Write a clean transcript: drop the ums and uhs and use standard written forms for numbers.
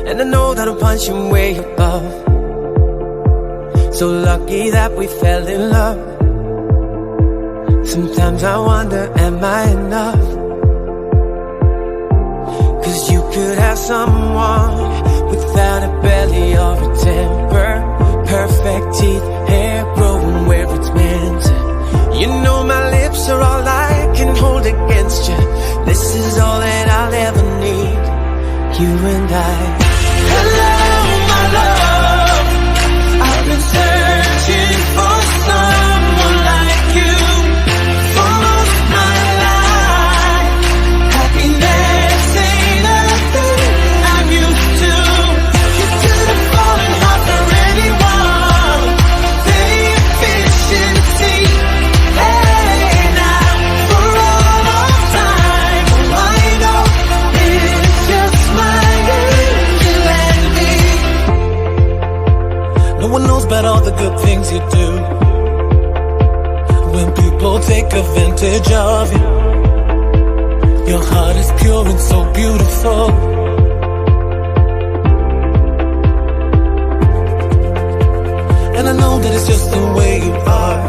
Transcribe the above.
and I know that I'm punching way above. So lucky that we fell in love. Sometimes I wonder, am I enough? 'Cause you could have someone without a belly or a temper, perfect teeth, hair growing where it's meant to. You know my lips are all I can hold against you. This is all that I'll ever need, you and I. Hello, my love, I've been searching for someone like you for most of my life. Happiness ain't a thing I'm used to. You could have fallen hard for anyone. The efficiency. Hey now, for all of time, all I know is just my angel and me. No one knows about all the good things you do. When people take advantage of you, your heart is pure and so beautiful. And I know that it's just the way you are.